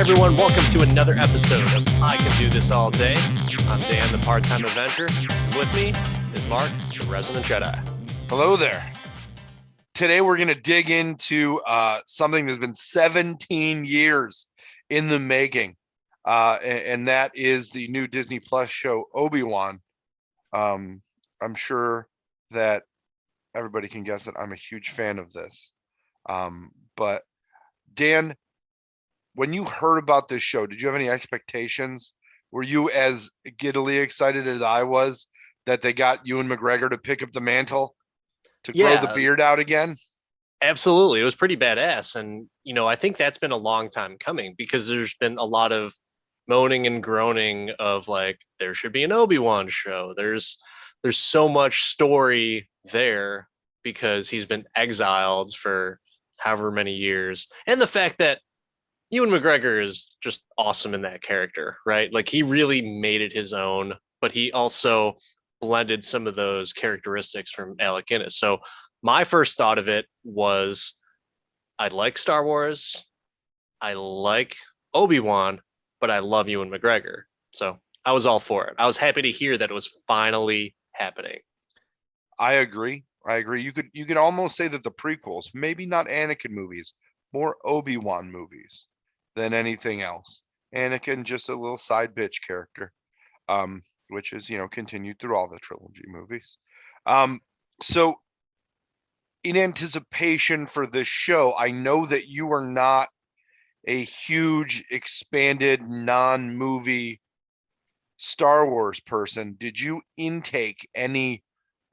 everyone. Welcome to another episode of I Can Do This All Day. I'm Dan, the Part-Time Avenger. And with me is Mark, the Resident Jedi. Hello there. Today we're going to dig into something that's been 17 years in the making, and that is the new Disney Plus show, Obie Wan. I'm sure that everybody can guess that I'm a huge fan of this. But Dan, when you heard about this show, did you have any expectations? Were you as giddily excited as I was that they got Ewan McGregor to pick up the mantle to grow the beard out again? Absolutely. It was pretty badass. And, I think that's been a long time coming because there's been a lot of moaning and groaning of like, there should be an Obi-Wan show. There's so much story there because he's been exiled for however many years. And the fact that Ewan McGregor is just awesome in that character, right? Like he really made it his own, but he also blended some of those characteristics from Alec Guinness. So my first thought of it was I like Star Wars, I like Obi-Wan, but I love Ewan McGregor. So I was all for it. I was happy to hear that it was finally happening. I agree. You could almost say that the prequels, maybe not Anakin movies, more Obi-Wan movies than anything else. Anakin just a little side bitch character, which is continued through all the trilogy movies. So in anticipation for this show, I know that you are not a huge expanded non-movie Star Wars person. Did you intake any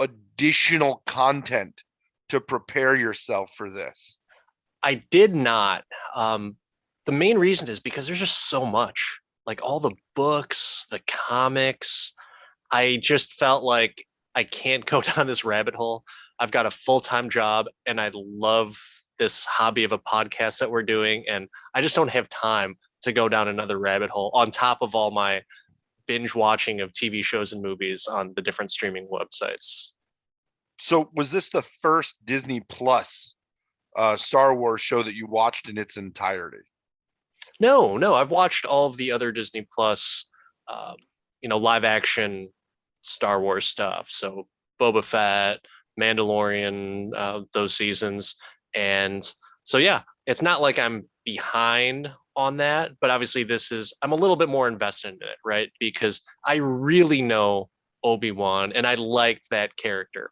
additional content to prepare yourself for this? I did not. The main reason is because there's just so much, like all the books, the comics. I just felt like I can't go down this rabbit hole. I've got a full-time job and I love this hobby of a podcast that we're doing. And I just don't have time to go down another rabbit hole on top of all my binge watching of TV shows and movies on the different streaming websites. So was this the first Disney Plus Star Wars show that you watched in its entirety? No, I've watched all of the other Disney Plus, live action Star Wars stuff. So Boba Fett, Mandalorian, those seasons. And so, yeah, it's not like I'm behind on that, but obviously I'm a little bit more invested in it, right? Because I really know Obi-Wan and I liked that character.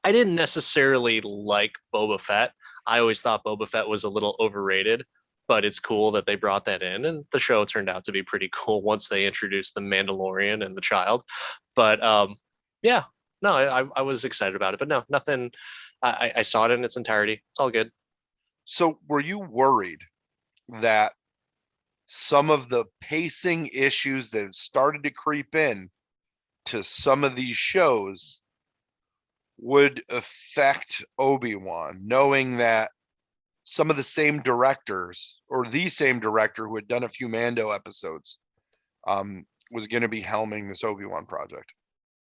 I didn't necessarily like Boba Fett. I always thought Boba Fett was a little overrated, but it's cool that they brought that in, and the show turned out to be pretty cool once they introduced the Mandalorian and the child. But yeah, no, I was excited about it, but no, nothing. I saw it in its entirety. It's all good. So were you worried that some of the pacing issues that started to creep in to some of these shows would affect Obi-Wan, knowing that some of the same directors or the same director who had done a few Mando episodes was going to be helming this Obi-Wan project?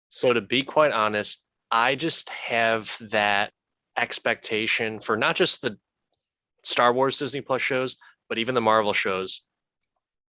So to be quite honest, I just have that expectation for not just the Star Wars Disney Plus shows, but even the Marvel shows.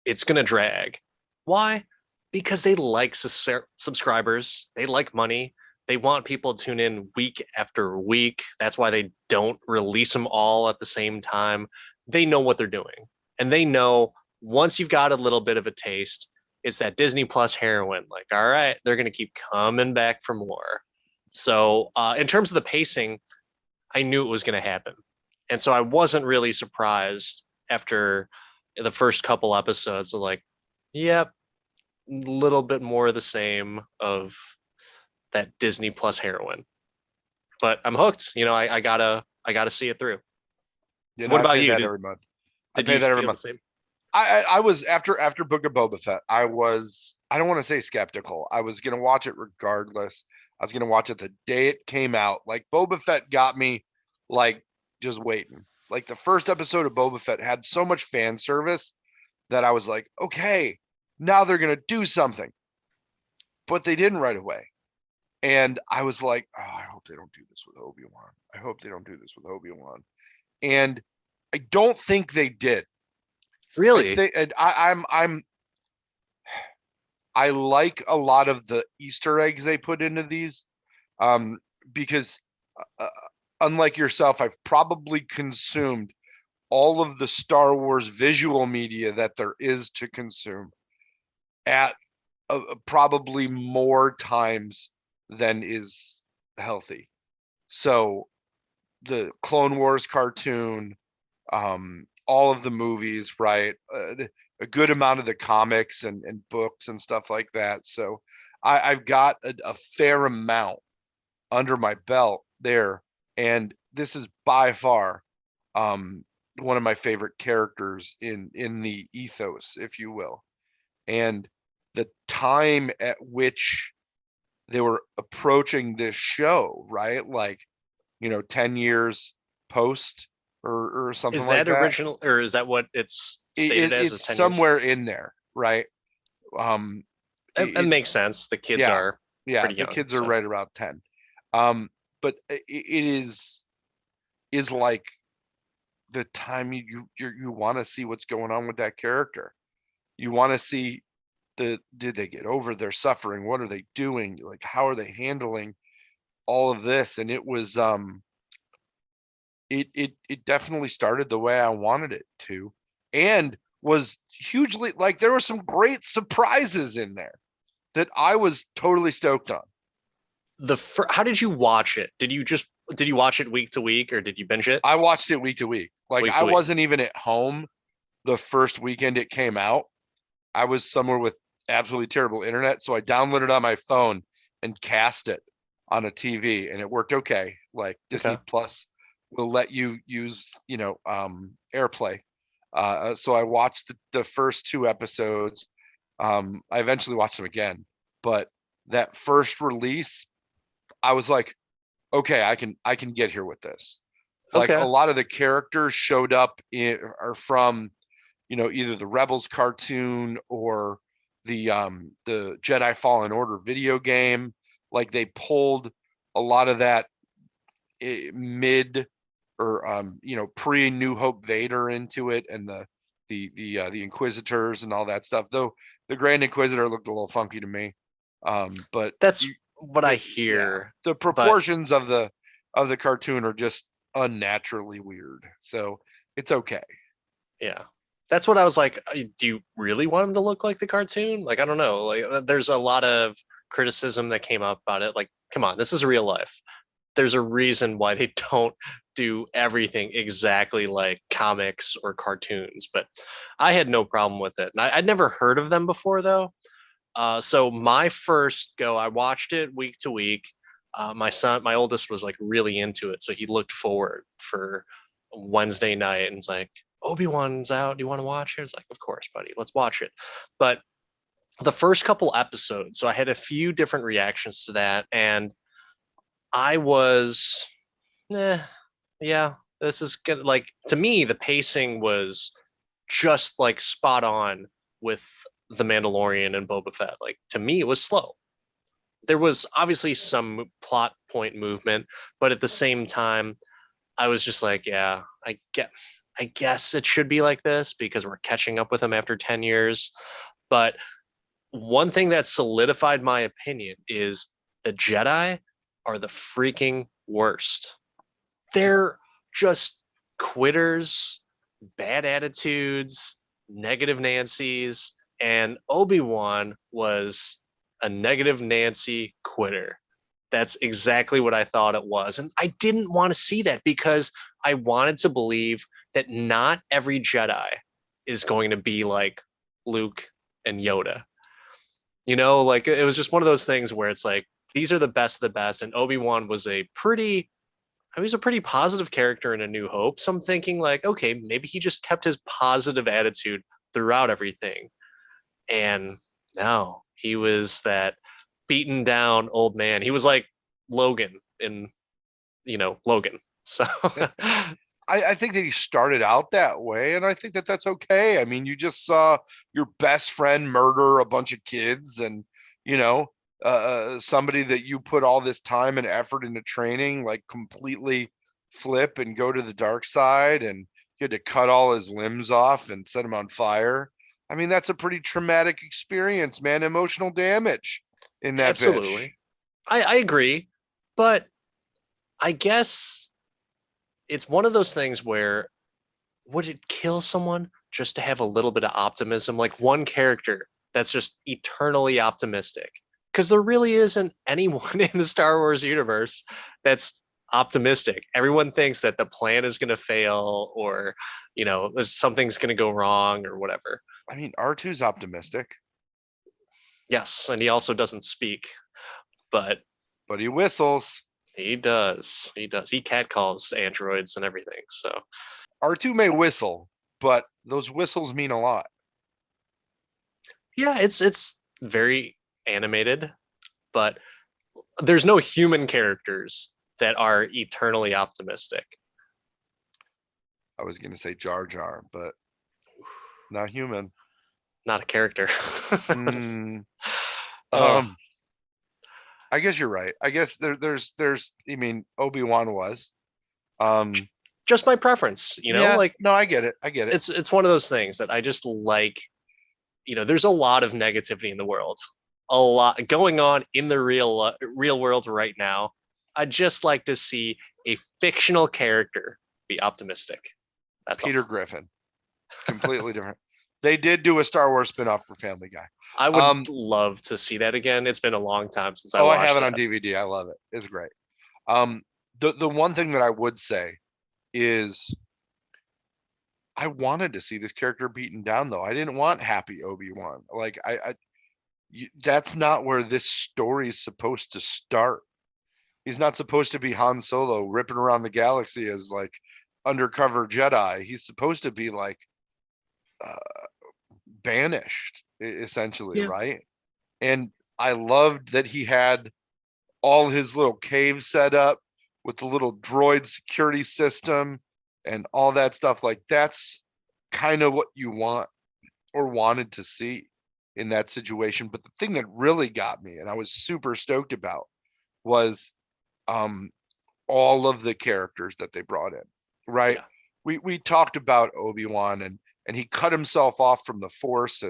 It's going to drag. Why? Because they like subscribers, they like money, they want people to tune in week after week. That's why they don't release them all at the same time. They know what they're doing. And they know once you've got a little bit of a taste, it's that Disney Plus heroin. Like, all right, they're going to keep coming back for more. So, in terms of the pacing, I knew it was going to happen. And so I wasn't really surprised after the first couple episodes of like, yep, a little bit more of the same of that Disney Plus heroin. But I'm hooked. I gotta see it through. What about you? Every month. Did you feel the same? I was after Book of Boba Fett. I don't want to say skeptical. I was gonna watch it regardless. I was gonna watch it the day it came out. Like Boba Fett got me like just waiting. Like the first episode of Boba Fett had so much fan service that I was like, okay, now they're gonna do something. But they didn't right away. And I was like, oh, I hope they don't do this with Obi-Wan. I hope they don't do this with Obi-Wan. And I don't think they did. I Really? think, and I like a lot of the Easter eggs they put into these, um, because uh, unlike yourself, I've probably consumed all of the Star Wars visual media that there is to consume at probably more times than is healthy. So the Clone Wars cartoon, all of the movies, right? A good amount of the comics and books and stuff like that. So I've got a fair amount under my belt there. And this is by far one of my favorite characters in the ethos, if you will. And the time at which they were approaching this show, right? Like, 10 years post or something Is like that that. original, or is that what it's It, stated it, as? it's Is 10 years? somewhere in there, right? Um, It it, makes sense. The kids yeah, are yeah, pretty the young, kids are so right around 10. But it is like the time you want to see what's going on with that character. You want to see did they get over their suffering? What are they doing? Like, how are they handling all of this? And it was it definitely started the way I wanted it to, and was hugely, like, there were some great surprises in there that I was totally stoked on. how did you watch it? Did you watch it week to week, or did you binge it I watched it week to week. Like, week I to week? wasn't even at home the first weekend it came out. I was somewhere with absolutely terrible internet, so I downloaded it on my phone and cast it on a TV, and it worked okay. Like, Disney Okay. Plus will let you use, AirPlay. So I watched the first two episodes. I eventually watched them again, but that first release, I was like, okay, I can get here with this. Like, a Okay. lot of the characters showed up are from, either the Rebels cartoon or the Jedi Fallen Order video game. Like, they pulled a lot of that mid or pre New Hope Vader into it, and the Inquisitors and all that stuff. Though the Grand Inquisitor looked a little funky to me. But That's you, what I yeah, hear. the But proportions of the cartoon are just unnaturally weird. So it's okay. yeah. That's what I was like, do you really want him to look like the cartoon? Like, I don't know. Like, there's a lot of criticism that came up about it. Like, come on, this is real life. There's a reason why they don't do everything exactly like comics or cartoons. But I had no problem with it. And I'd never heard of them before, though. So my first go, I watched it week to week. My oldest, was like really into it, so he looked forward for Wednesday night and it's like, Obi Wan's out. Do you want to watch it? It's like, of course, buddy, let's watch it. But the first couple episodes, so I had a few different reactions to that, and I was, yeah, this is good. Like, to me, the pacing was just like spot on with the Mandalorian and Boba Fett. Like, to me, it was slow. There was obviously some plot point movement, but at the same time, I was just like, yeah, I guess it should be like this because we're catching up with him after 10 years. But one thing that solidified my opinion is the Jedi are the freaking worst. They're just quitters, bad attitudes, negative Nancy's, and Obi-Wan was a negative Nancy quitter. That's exactly what I thought it was. And I didn't want to see that because I wanted to believe that not every Jedi is going to be like Luke and Yoda. Like, it was just one of those things where it's like, these are the best of the best. And Obi-Wan was a pretty positive character in A New Hope. So I'm thinking, like, okay, maybe he just kept his positive attitude throughout everything. And no, he was that beaten down old man. He was like Logan in, Logan. So I think that he started out that way, and I think that that's okay. I mean, you just saw your best friend murder a bunch of kids, and somebody that you put all this time and effort into training, like, completely flip and go to the dark side. And he had to cut all his limbs off and set him on fire. I mean, that's a pretty traumatic experience, man. Emotional damage in that bitch. Absolutely. I agree, but I guess it's one of those things where would it kill someone just to have a little bit of optimism? Like one character that's just eternally optimistic. Because there really isn't anyone in the Star Wars universe that's optimistic. Everyone thinks that the plan is going to fail or, something's going to go wrong or whatever. I mean, R2's optimistic, Yes. And he also doesn't speak, but but he whistles. he does. He does. He catcalls androids and everything. So R2 may whistle, but those whistles mean a lot. yeah, it's very animated, but there's no human characters that are eternally optimistic. I was going to say Jar Jar, but not human. Not a character. Mm, Uh, I guess you're right. I guess there's I mean, Obie Wan was. just my preference, Yeah, like no, I get it. I get it. it's one of those things that I just like. There's a lot of negativity in the world, a lot going on in the real world right now. I just like to see a fictional character be optimistic. That's Peter all. Griffin, completely different. They did do a Star Wars spinoff for Family Guy. I would love to see that again. It's been a long time since I Oh, I watched have it that. on DVD. I love it. It's great. The one thing that I would say is I wanted to see this character beaten down, though. I didn't want happy Obi-Wan. Like that's not where this story is supposed to start. He's not supposed to be Han Solo ripping around the galaxy as like undercover Jedi. He's supposed to be like banished, essentially, Yeah. right? And I loved that he had all his little caves set up with the little droid security system and all that stuff. Like that's kind of what you want or wanted to see in that situation. But the thing that really got me and I was super stoked about was all of the characters that they brought in, right? Yeah. We talked about Obi-Wan and he cut himself off from the Force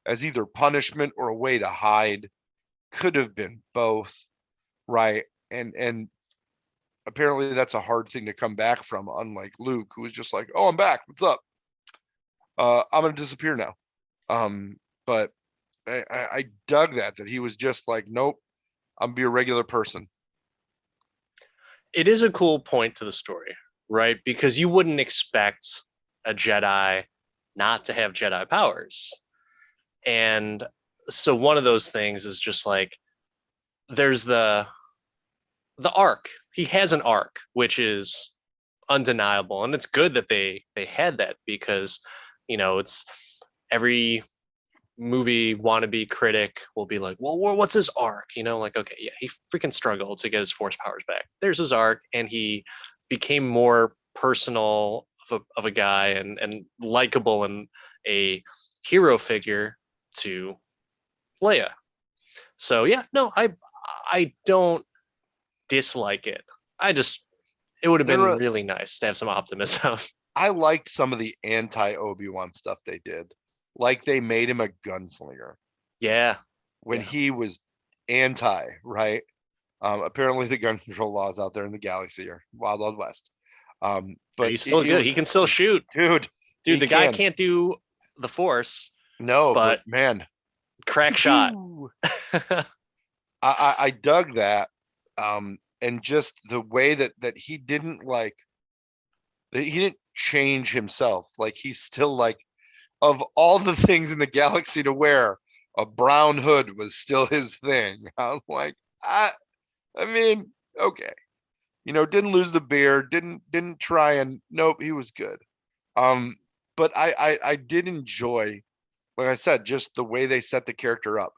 as either punishment or a way to hide. Could have been both, right? And apparently that's a hard thing to come back from, unlike Luke, who was just like, "Oh, I'm back. What's up? I'm gonna disappear now." But I dug that he was just like, "Nope, I'm be a regular person." It is a cool point to the story, right? Because you wouldn't expect a Jedi not to have Jedi powers. And so one of those things is just like there's the arc. He has an arc, which is undeniable, and it's good that they had that because it's every movie wannabe critic will be like, well, what's his arc? Like, okay, yeah, he freaking struggled to get his force powers back. There's his arc, and he became more personal of a guy and likable and a hero figure to Leia. So yeah, no, I don't dislike it. It would have been really nice to have some optimism. I liked some of the anti Obi-Wan stuff they did. Like they made him a gunslinger Yeah. when he was anti, right? Apparently the gun control laws out there in the galaxy are wild, wild west. But He's still good. He can still shoot. Dude, The guy can't do the force. No, but man, crack shot. I dug that. And just the way that he didn't he didn't change himself. Like he's still like, of all the things in the galaxy to wear, a brown hood was still his thing. I was like, I mean, okay. Didn't lose the beard, didn't try and nope, he was good. But I did enjoy, like I said, just the way they set the character up.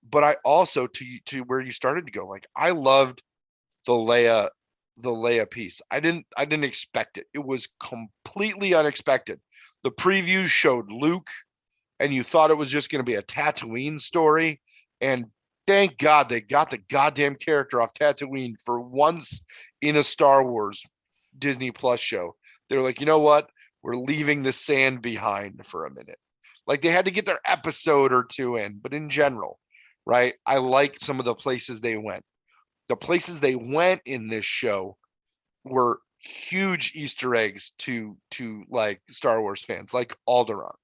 But I also to where you started to go, like I loved the Leia piece. I didn't expect it. It was completely unexpected. The previews showed Luke, and you thought it was just going to be a Tatooine story. And thank God they got the goddamn character off Tatooine for once in a Star Wars Disney Plus show. They're like, you know what? we're leaving the sand behind for a minute. Like they had to get their episode or two in, but in general, right? I liked some of the places they went. The places they went in this show were huge Easter eggs to like Star Wars fans, like Alderaan.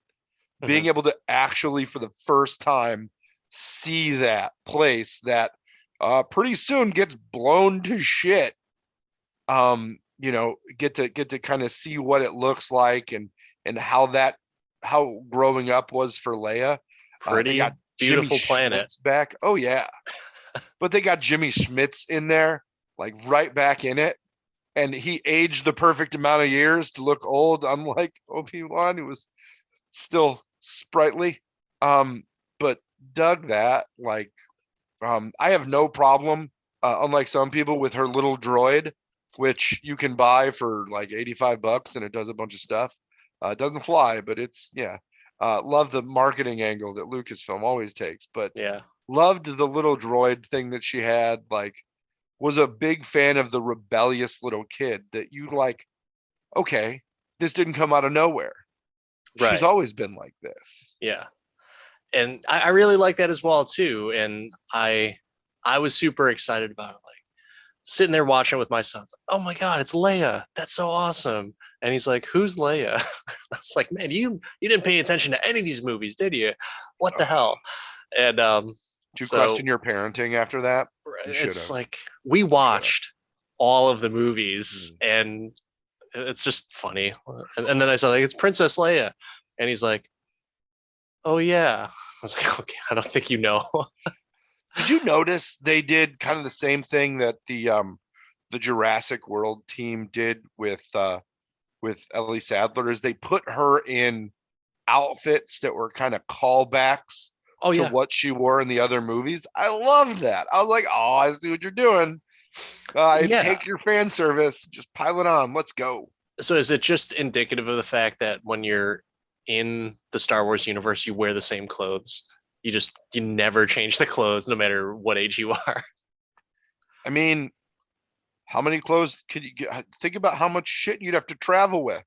Being able to actually for the first time see that place that pretty soon gets blown to shit. Get to kind of see what it looks like and how growing up was for Leia. They Pretty got Jimmy beautiful planet. Schmitz back. Oh yeah. But they got Jimmy Schmitz in there, like right back in it. And he aged the perfect amount of years to look old, unlike Obie Wan, who was still sprightly. But dug that. Like, I have no problem, unlike some people, with her little droid, which you can buy for like $85 and it does a bunch of stuff. It doesn't fly, but it's love the marketing angle that Lucasfilm always takes. But Yeah. loved the little droid thing that she had. Like, was a big fan of the rebellious little kid that you like. Okay, this didn't come out of nowhere. She's Right. always been like this. Yeah. And I really like that as well too. And I was super excited about it. Like sitting there watching with my son. Like, oh my God, it's Leia. That's so awesome. And he's like, who's Leia? I was like, man, you didn't pay attention to any of these movies, did you? What the hell? And Did you so question your parenting after that? You should it's have. like we watched all of the movies and it's just funny. And then I said, like, it's Princess Leia. And he's like, oh yeah. I was like, okay, I don't think you know. Did you notice they did kind of the same thing that the Jurassic World team did with Ellie Sadler? Is they put her in outfits that were kind of callbacks Oh to yeah. what she wore in the other movies. I loved that. I was like, oh, I see what you're doing. Yeah. Take your fan service, just pile it on. Let's go. So is it just indicative of the fact that when you're in the Star Wars universe, you wear the same clothes? You never change the clothes no matter what age you are. I mean, how many clothes could you get? Think about how much shit you'd have to travel with.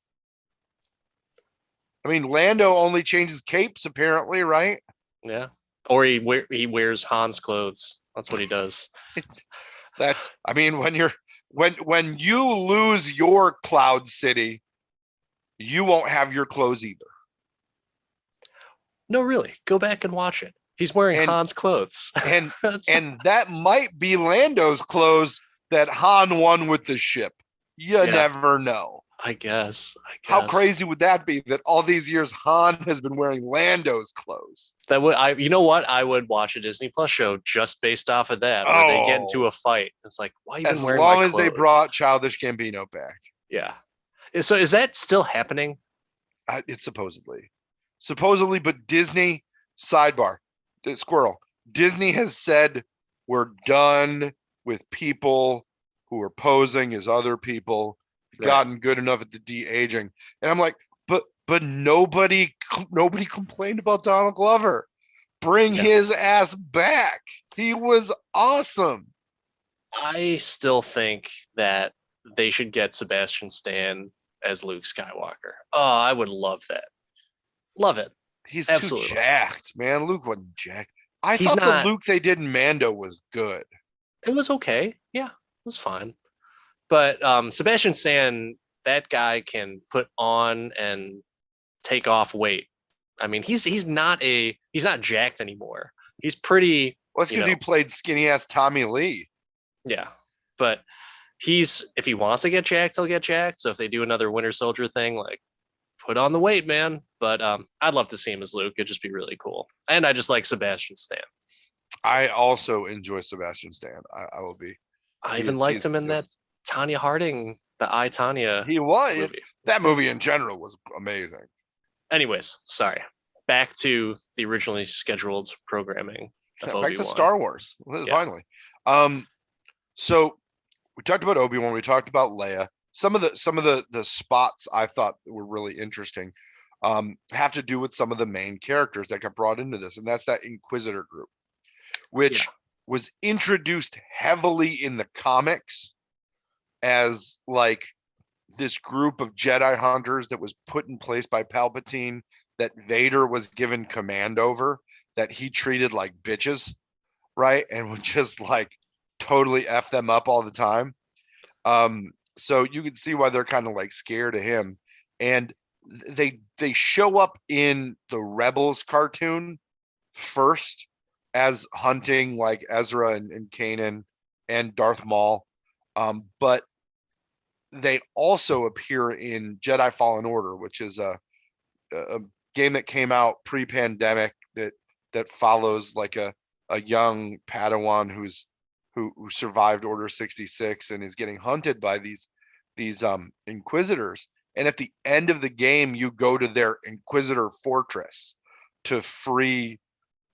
I mean, Lando only changes capes apparently, right? Yeah. Or he wears Han's clothes. That's what he does. I mean, when you lose your Cloud City, you won't have your clothes either. No, really. Go back and watch it. He's wearing And Han's clothes. and that might be Lando's clothes that Han won with the ship. You never know. I guess. How crazy would that be that all these years Han has been wearing Lando's clothes? That would you know what? I would watch a Disney Plus show just based off of that, where they get into a fight. It's like, why are you as wearing long my as they clothes? brought Childish Gambino back. Yeah. So is that still happening? It's supposedly, but Disney sidebar, Squirrel. Disney has said we're done with people who are posing as other people. Gotten good enough at the de-aging, and I'm like, but nobody complained about Donald Glover. Bring his ass back. He was awesome. I still think that they should get Sebastian Stan as Luke Skywalker. Oh, I would love that. Love it. He's Absolutely. too jacked, man. Luke wasn't jacked. I He's thought not, the Luke they did in Mando was good. It was okay. Yeah, it was fine. But Sebastian Stan, that guy can put on and take off weight. I mean, he's not jacked anymore. He's pretty. Well, it's because he played skinny ass Tommy Lee. Yeah, but if he wants to get jacked, he'll get jacked. So if they do another Winter Soldier thing, like put on the weight, man. But I'd love to see him as Luke. It'd just be really cool. And I just like Sebastian Stan. I also enjoy Sebastian Stan. I will be. I even liked him in that Tanya Harding, the I, Tanya. He was. Movie. That movie in general was amazing. Anyways, sorry. Back to the originally scheduled programming. Back to Star Wars. Finally. So we talked about Obi-Wan. We talked about Leia. Some of the spots I thought were really interesting have to do with some of the main characters that got brought into this, and that's that Inquisitor group, which was introduced heavily in the comics as like this group of Jedi hunters that was put in place by Palpatine that Vader was given command over, that he treated like bitches, right? And would just like totally F them up all the time. So you can see why they're kind of like scared of him. And they show up in the Rebels cartoon first as hunting like Ezra and Kanan and Darth Maul. But they also appear in Jedi Fallen Order, which is a game that came out pre-pandemic that follows like a young Padawan who survived Order 66 and is getting hunted by these Inquisitors. And at the end of the game, you go to their Inquisitor fortress to free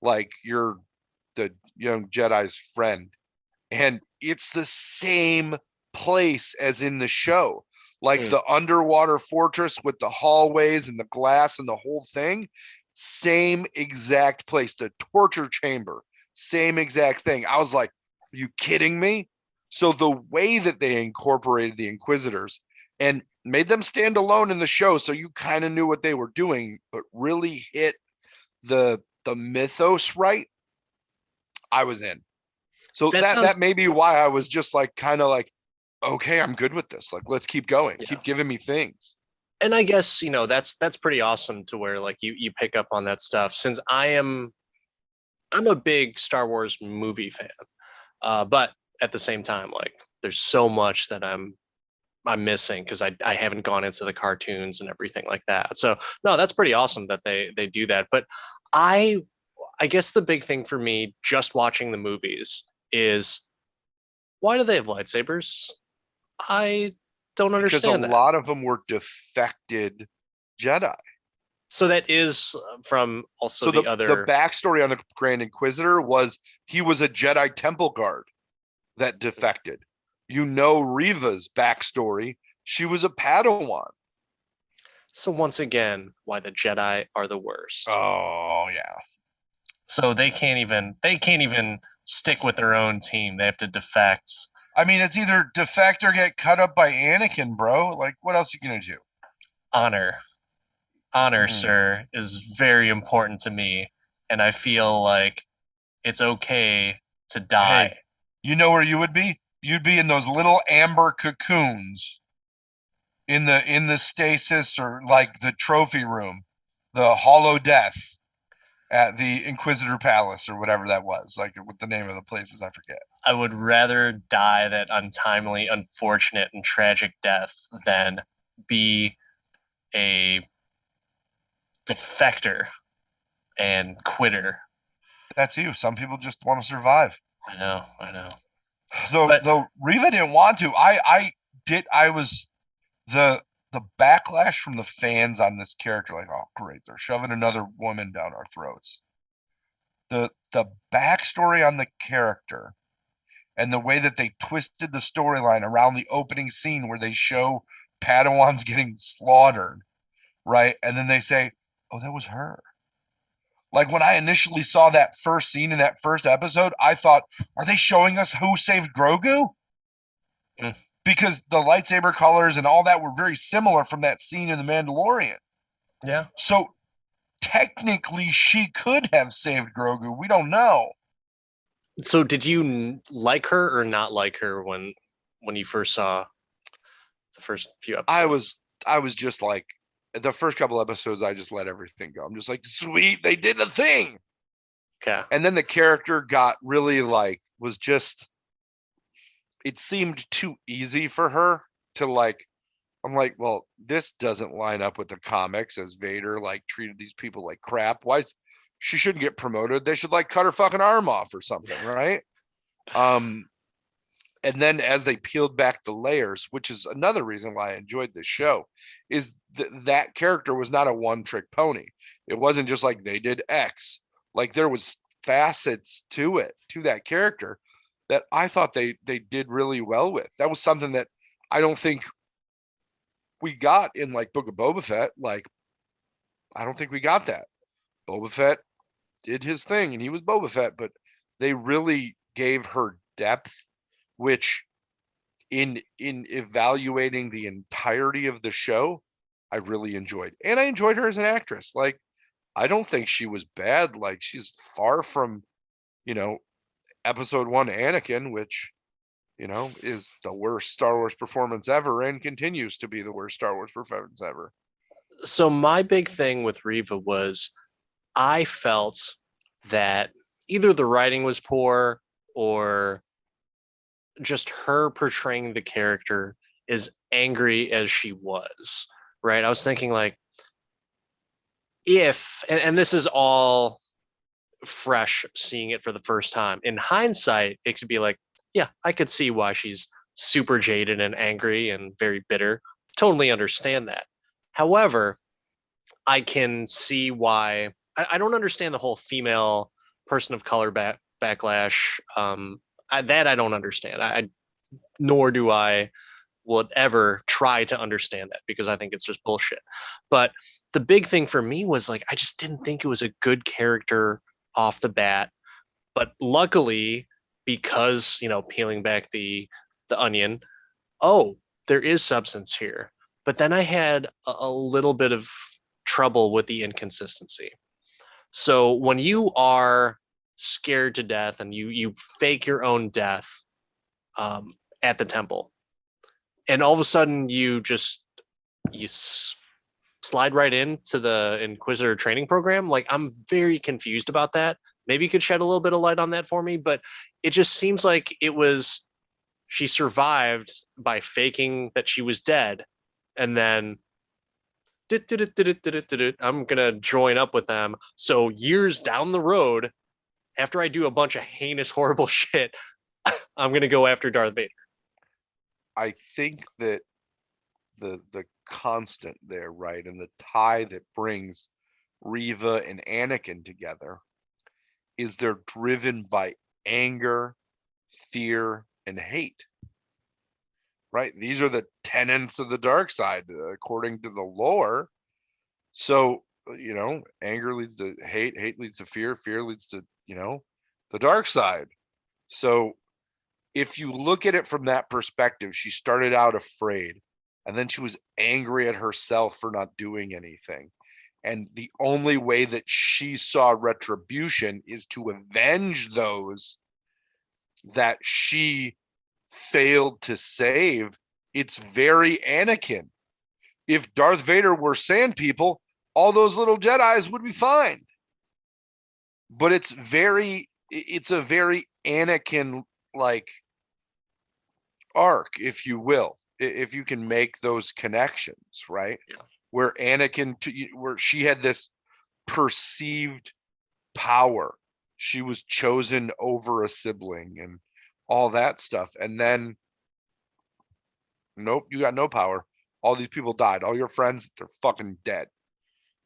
like the young Jedi's friend. And it's the same place as in the show. Like the underwater fortress with the hallways and the glass and the whole thing, same exact place. The torture chamber, same exact thing. I was like, are you kidding me? So the way that they incorporated the Inquisitors and made them stand alone in the show, so you kind of knew what they were doing, but really hit the mythos right, I was in. So That that sounds that may be why I was just like kind of like, okay, I'm good with this. Like, let's keep going. yeah. Keep giving me things. And I guess, that's pretty awesome to where like you pick up on that stuff, since I'm a big Star Wars movie fan. But at the same time, like there's so much that I'm missing because I haven't gone into the cartoons and everything like that. So no, that's pretty awesome that they do that. But I I guess the big thing for me just watching the movies is, why do they have lightsabers? I don't Because a understand that. lot of them were defected Jedi. So that is from also So the the other. backstory on the Grand Inquisitor was he was a Jedi temple guard that defected. You know Reva's backstory. She was a Padawan. So once again, why the Jedi are the worst. Oh yeah. So they can't even stick with their own team. They have to defect. I mean, it's either defect or get cut up by Anakin, bro. Like, what else are you gonna do? Honor, sir, is very important to me, and I feel like it's okay to die. Hey, you know where you would be? You'd be in those little amber cocoons in the stasis or like the trophy room, the hollow death at the Inquisitor Palace or whatever that was. Like what the name of the place is, I forget. I would rather die that untimely, unfortunate, and tragic death than be a defector and quitter. That's you. Some people just want to survive. I know, I know. Though Riva didn't want to. I did. I was the backlash from the fans on this character. Like, oh great, they're shoving another woman down our throats. The backstory on the character and the way that they twisted the storyline around the opening scene where they show Padawans getting slaughtered, right? And then they say, oh, that was her. Like when I initially saw that first scene in that first episode, I thought, are they showing us who saved Grogu? Mm. Because the lightsaber colors and all that were very similar from that scene in The Mandalorian. Yeah. So technically she could have saved Grogu. We don't know. So did you like her or not like her when you first saw the first few episodes? I was just like the first couple episodes I just let everything go. I'm just like, sweet, they did the thing. Okay. And then the character got really like was just it seemed too easy for her to like I'm like, well, this doesn't line up with the comics as Vader like treated these people like crap. She shouldn't get promoted? They should like cut her fucking arm off or something, right? And then as they peeled back the layers, which is another reason why I enjoyed this show, is that character was not a one-trick pony. It wasn't just like they did X. Like there was facets to it, to that character that I thought they did really well with. That was something that I don't think we got in like Book of Boba Fett. Like, I don't think we got that. Boba Fett did his thing and he was Boba Fett, but they really gave her depth, which in evaluating the entirety of the show, I really enjoyed. And I enjoyed her as an actress. Like, I don't think she was bad. Like, she's far from, episode 1 Anakin, which, is the worst Star Wars performance ever and continues to be the worst Star Wars performance ever. So my big thing with Riva was I felt that either the writing was poor or just her portraying the character as angry as she was, right? I was thinking like if and this is all fresh seeing it for the first time. In hindsight, it could be like, yeah, I could see why she's super jaded and angry and very bitter. Totally understand that. However, I can see why I don't understand the whole female person of color backlash. That I don't understand. Nor do I would ever try to understand that because I think it's just bullshit. But the big thing for me was like I just didn't think it was a good character off the bat. But luckily, because peeling back the onion, oh, there is substance here. But then I had a little bit of trouble with the inconsistency. So when you are scared to death and you fake your own death at the temple, and all of a sudden you slide right into the Inquisitor training program, like I'm very confused about that. Maybe you could shed a little bit of light on that for me, but it just seems like it was she survived by faking that she was dead, and then I'm gonna join up with them. So years down the road, after I do a bunch of heinous, horrible shit, I'm gonna go after Darth Vader. I think that the constant there, right, and the tie that brings Riva and Anakin together is they're driven by anger, fear, and hate. Right? These are the tenets of the dark side, according to the lore. So, anger leads to hate, hate leads to fear, fear leads to, the dark side. So, if you look at it from that perspective, she started out afraid and then she was angry at herself for not doing anything. And the only way that she saw retribution is to avenge those that she failed to save. It's very Anakin. If Darth Vader were sand people, all those little Jedis would be fine. But it's a very Anakin like arc, if you will, if you can make those connections, right? Yeah. Where where she had this perceived power, she was chosen over a sibling and all that stuff, and then nope, you got no power. All these people died. All your friends, they're fucking dead.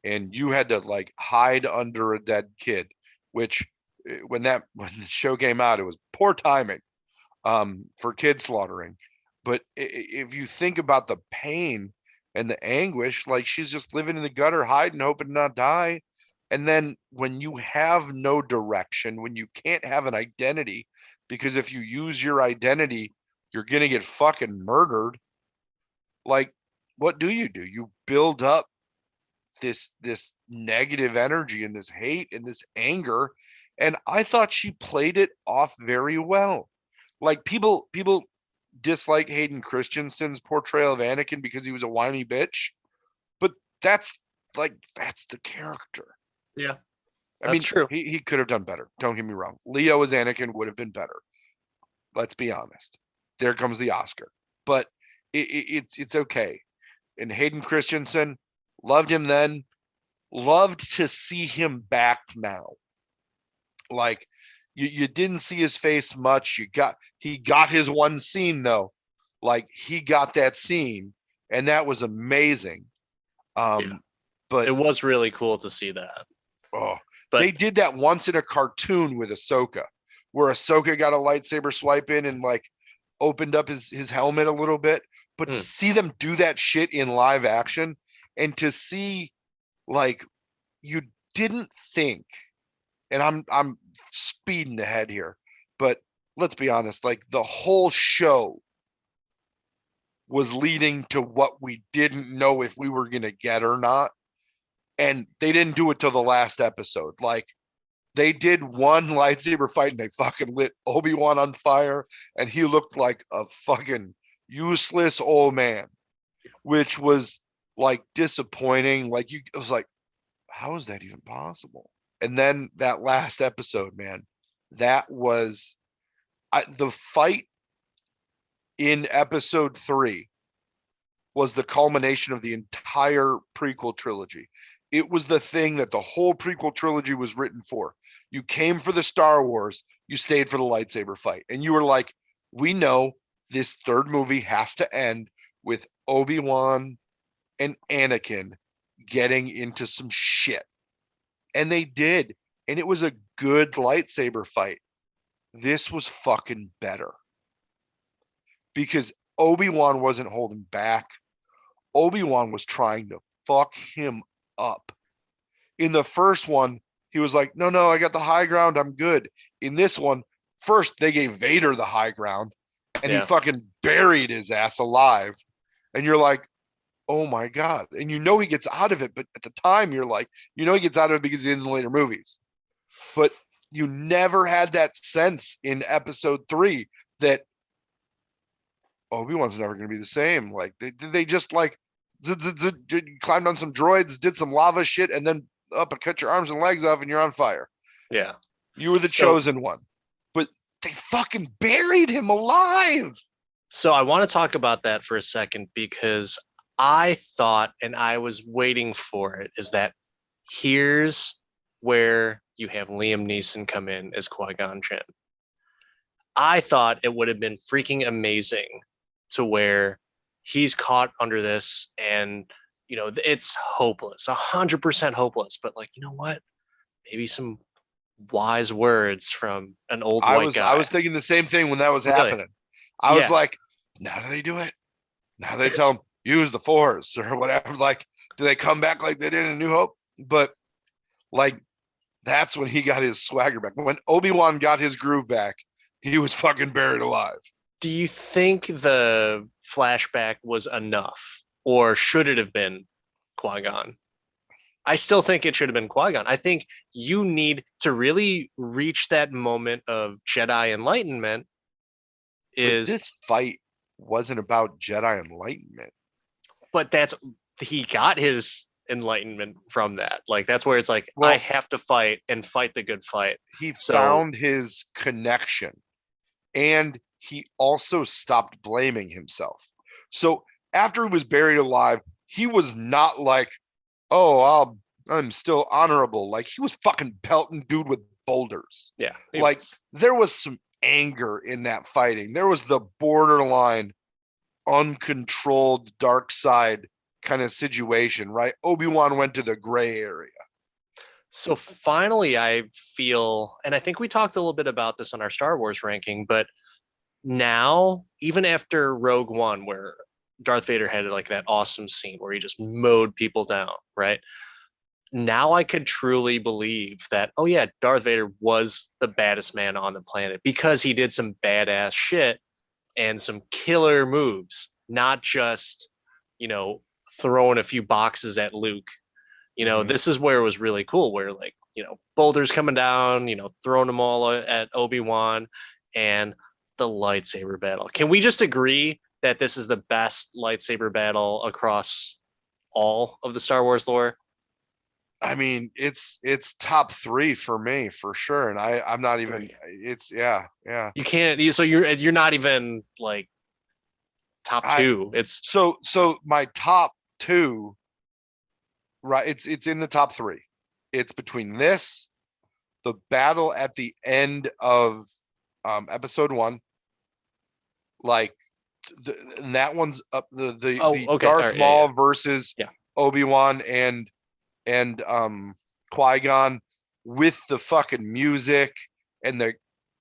And you had to like hide under a dead kid, which when the show came out, it was poor timing for kid slaughtering. But if you think about the pain and the anguish, like she's just living in the gutter, hiding, hoping to not die. And then when you have no direction, when you can't have an identity, because if you use your identity, you're going to get fucking murdered. Like, what do? You build up this negative energy and this hate and this anger. And I thought she played it off very well. Like people dislike Hayden Christensen's portrayal of Anakin because he was a whiny bitch, but that's the character. Yeah, I mean, true. he could have done better. Don't get me wrong. Leo as Anakin would have been better. Let's be honest. There comes the Oscar, but it's okay. And Hayden Christensen, loved him then, loved to see him back now. Like you didn't see his face much. He got his one scene though. Like he got that scene, and that was amazing. Yeah. But It was really cool to see that. oh, But they did that once in a cartoon with Ahsoka, where Ahsoka got a lightsaber swipe in and like opened up his helmet a little bit. But to see them do that shit in live action, and to see like you didn't think, and I'm speeding ahead here, but let's be honest, like the whole show was leading to what we didn't know if we were going to get or not. And they didn't do it till the last episode. Like, they did one lightsaber fight and they fucking lit Obie Wan on fire, and he looked like a fucking useless old man, which was like disappointing. Like, it was like, how is that even possible? And then that last episode, man, that was the fight in episode 3 was the culmination of the entire prequel trilogy. It was the thing that the whole prequel trilogy was written for. You came for the Star Wars, you stayed for the lightsaber fight. And you were like, we know this third movie has to end with Obi-Wan and Anakin getting into some shit. And they did. And it was a good lightsaber fight. This was fucking better. Because Obi-Wan wasn't holding back. Obi-Wan was trying to fuck him up. In the first one, he was like, no, I got the high ground. I'm good. In this one, first they gave Vader the high ground and he fucking buried his ass alive. And you're like, oh my God. And you know he gets out of it. But at the time, you're like, you know he gets out of it because he's in the later movies. But you never had that sense in episode 3 that Obi-Wan's never going to be the same. Like, they just like climbed on some droids, did some lava shit, and then up and cut your arms and legs off and you're on fire. Yeah. You were the chosen one. But they fucking buried him alive. So I want to talk about that for a second, because I thought, and I was waiting for it, is that here's where you have Liam Neeson come in as Qui-Gon Jinn. I thought it would have been freaking amazing to where he's caught under this and, you know, it's hopeless, 100% hopeless. But like, you know what? Maybe some wise words from an old white guy. I was thinking the same thing when that was happening. I was like, now do they do it? Now they tell them, use the Force or whatever. Like, do they come back like they did in New Hope? But like, that's when he got his swagger back. When Obi-Wan got his groove back, he was fucking buried alive. Do you think the flashback was enough, or should it have been Qui-Gon? I still think it should have been Qui-Gon. I think you need to really reach that moment of Jedi enlightenment. But this fight wasn't about Jedi enlightenment. But he got his enlightenment from that. Like, that's where it's like, well, I have to fight and fight the good fight. He found his connection, and he also stopped blaming himself. So after he was buried alive, he was not like, oh, I'm still honorable. Like, he was fucking pelting dude with boulders. Yeah. Like, there was some anger in that fighting. There was the borderline uncontrolled dark side kind of situation, right? Obi-Wan went to the gray area. So finally, I feel, and I think we talked a little bit about this on our Star Wars ranking, but now, even after Rogue One, where Darth Vader had like that awesome scene where he just mowed people down, right? Now I could truly believe that, oh yeah, Darth Vader was the baddest man on the planet because he did some badass shit and some killer moves, not just, you know, throwing a few boxes at Luke. You know, this is where it was really cool, where like, you know, boulders coming down, you know, throwing them all at Obi-Wan, and the lightsaber battle. Can we just agree that this is the best lightsaber battle across all of the Star Wars lore? I mean, it's top 3 for me for sure, and I'm not even. It's yeah. You can't. So you're not even like top 2. It's so my top 2. Right, it's in the top 3. It's between this, the battle at the end of episode 1, like and that one's up the Darth Maul versus Obi-Wan and Qui-Gon, with the fucking music and the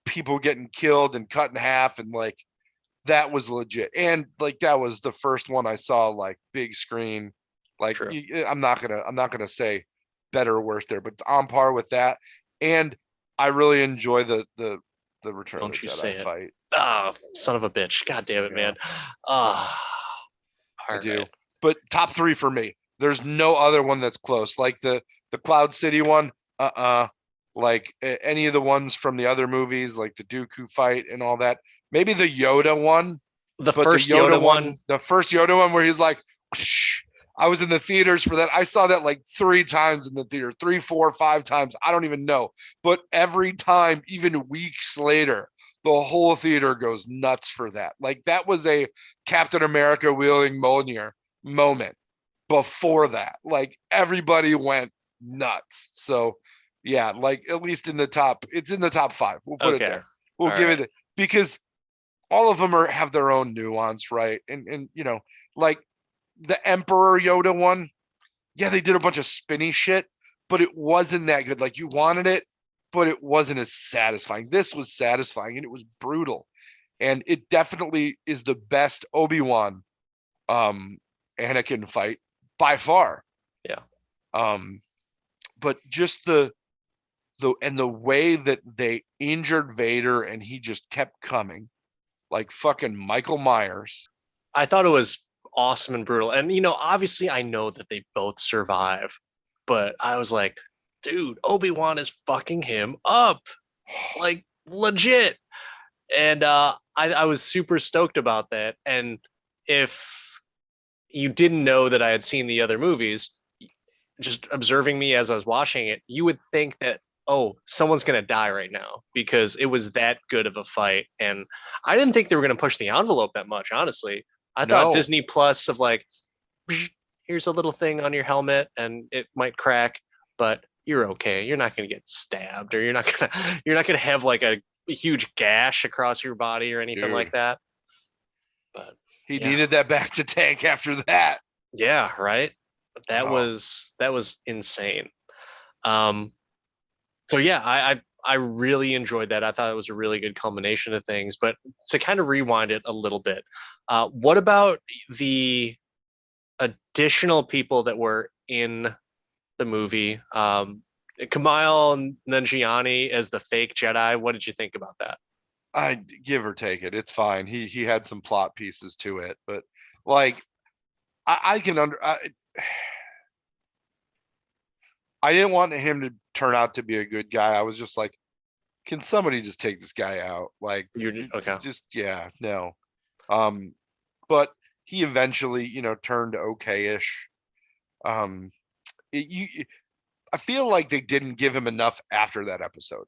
people getting killed and cut in half, and like that was legit. And like that was the first one I saw like big screen. Like, I'm not gonna say better or worse there, but it's on par with that. And I really enjoy the Return of the Jedi fight. Oh, son of a bitch! God damn it, man! I All do. right. But top 3 for me. There's no other one that's close. Like the Cloud City one, like any of the ones from the other movies, like the Dooku fight and all that. Maybe the Yoda one, The but the first Yoda one, the first Yoda one where he's like, whoosh. I was in the theaters for that. I saw that like 3 times in the theater, 3, 4, 5 times. I don't even know. But every time, even weeks later, the whole theater goes nuts for that. Like that was a Captain America wielding Mjolnir moment before that. Like everybody went nuts. So yeah, like at least in the top, it's in the top 5. We'll put it okay. there. We'll All give right. it because all of them have their own nuance, right? And you know, like the Emperor Yoda one, yeah, they did a bunch of spinny shit, but it wasn't that good. Like you wanted it, but it wasn't as satisfying. This was satisfying and it was brutal. And it definitely is the best Obie Wan Anakin fight by far. Yeah. But just the way that they injured Vader and he just kept coming, like fucking Michael Myers. I thought it was awesome and brutal. And obviously I know that they both survive, but I was like, dude, Obi-Wan is fucking him up. Like legit. And I was super stoked about that. And if you didn't know that I had seen the other movies, just observing me as I was watching it, you would think that, oh, someone's gonna die right now because it was that good of a fight. And I didn't think they were gonna push the envelope that much, honestly. I thought No, Disney Plus of like, here's a little thing on your helmet and it might crack, but you're okay. You're not gonna get stabbed, or you're not gonna have like a huge gash across your body or anything like dude, that. But he yeah, needed that back to tank after that. yeah, right. That Oh, was insane. Um, so yeah, I really enjoyed that. I thought it was a really good combination of things. But to kind of rewind it a little bit, what about the additional people that were in the movie? Kumail Nanjiani as the fake Jedi. What did you think about that? I give or take it. It's fine. He had some plot pieces to it, but like I can I didn't want him to turn out to be a good guy. I was just like, can somebody just take this guy out? Like, You're okay. just yeah, no. Um, but he eventually, turned okay-ish. Um, I feel like they didn't give him enough after that episode.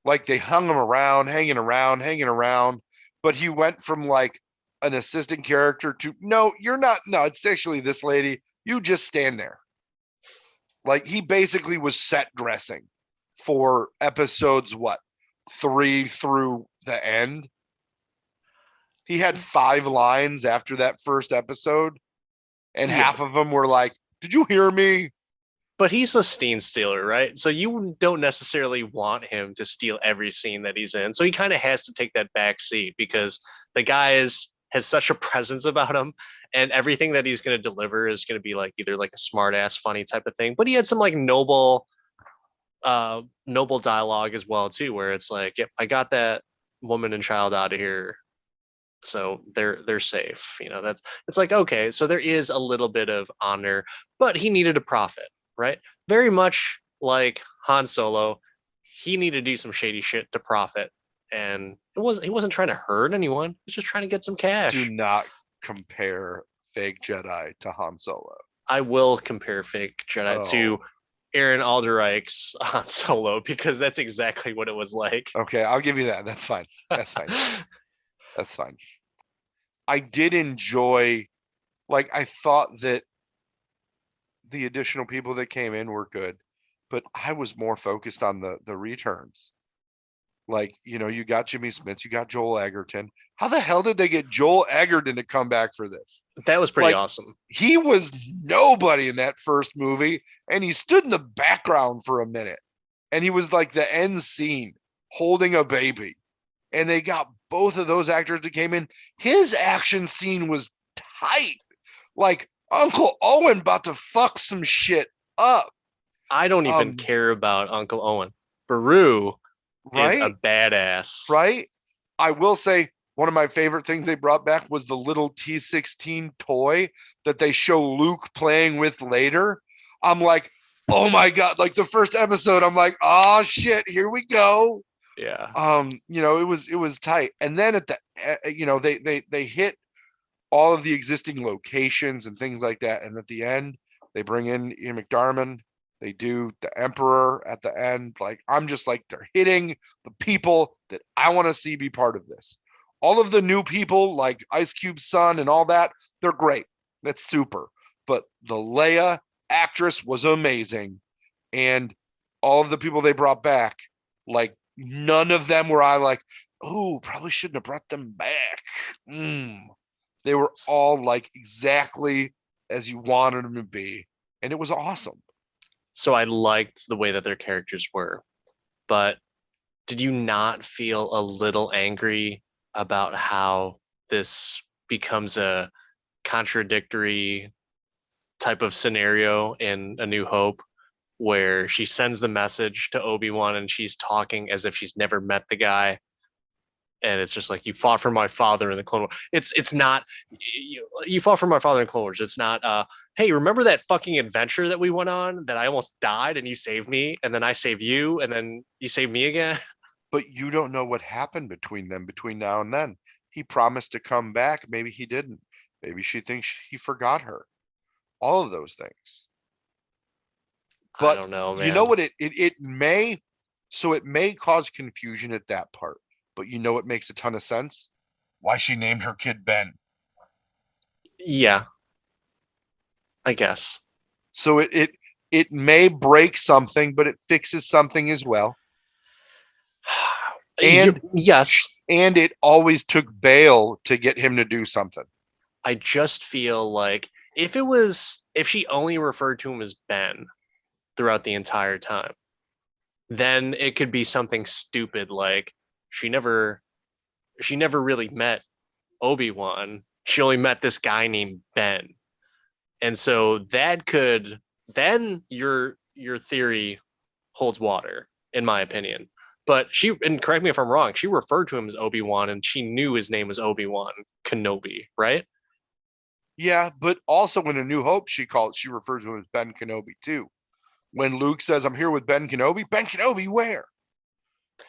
Like they hung him around, hanging around, but he went from like an assistant character to no, you're not. No, it's actually this lady. You just stand there. Like he basically was set dressing for episodes what 3 through the end. He had 5 lines after that first episode, and Yeah, half of them were like, "Did you hear me?" but he's a scene stealer, right? So you don't necessarily want him to steal every scene that he's in. So he kind of has to take that back seat because the guy has such a presence about him, and everything that he's going to deliver is going to be like either like a smart ass funny type of thing. But he had some like noble dialogue as well too, where it's like, yep, I got that woman and child out of here, so they're safe. That's it's like, okay, so there is a little bit of honor, but he needed a profit, right? Very much like Han Solo, he needed to do some shady shit to profit, and he wasn't trying to hurt anyone. He's just trying to get some Do cash. not compare fake Jedi to Han Solo. I will compare fake Jedi to Oh, Aaron Alderreich's Han Solo because that's exactly what it was like. okay, I'll give you that. That's fine. That's fine. That's fine. I did enjoy, like, I thought that the additional people that came in were good, but I was more focused on the returns. Like, you got Jimmy Smith, you got Joel Egerton. How the hell did they get Joel Egerton to come back for this? That was pretty Like, awesome. he was nobody in that first movie, and he stood in the background for a minute, and he was like the end scene holding a baby. And they got both of those actors that came in. His action scene was tight. Like Uncle Owen about to fuck some shit up. I don't even Um, care about Uncle Owen. Baru is a right? badass. Right? I will say One of my favorite things they brought back was the little T-16 toy that they show Luke playing with later. I'm like, oh my God. Like the first episode, I'm like, oh shit, here we go. Yeah. It was tight. And then at the, they hit all of the existing locations and things like that. And at the end, they bring in Ian McDiarmid. They do the Emperor at the end. Like, I'm just like, they're hitting the people that I want to see be part of this. All of the new people, like Ice Cube's son and all that, they're great. That's super. But the Leia actress was amazing. And all of the people they brought back, like, none of them were I like, oh, probably shouldn't have brought them back. They were all like exactly as you wanted them to be. And it was awesome. So I liked the way that their characters were, but did you not feel a little angry about how this becomes a contradictory type of scenario in A New Hope, where she sends the message to Obi Wan and she's talking as if she's never met the guy, and it's just like, you fought for my father in the Clone Wars. It's not, you fought for my father in Clone Wars. It's not, hey, remember that fucking adventure that we went on that I almost died and you saved me, and then I saved you, and then you saved me again. But you don't know what happened between them between now and then. He promised to come back. Maybe he didn't. Maybe she thinks he forgot her. All of those things. I But don't know, you know man. what it may, so it may cause confusion at that part. But you know what makes a ton of sense? Why she named her kid Ben. Yeah, I guess. So it may break something, but it fixes something as well. And Yes, and it always took Bale to get him to do something. I just feel like if she only referred to him as Ben throughout the entire time, then it could be something stupid like she never she never really met Obi Wan. She only met this guy named Ben, and so that could, then your theory holds water in my opinion. But she, and correct me if I'm wrong, she referred to him as Obi Wan, and she knew his name was Obi Wan Kenobi, right? Yeah, but also in A New Hope, she refers to him as Ben Kenobi too. When Luke says, "I'm here with Ben Kenobi, where?"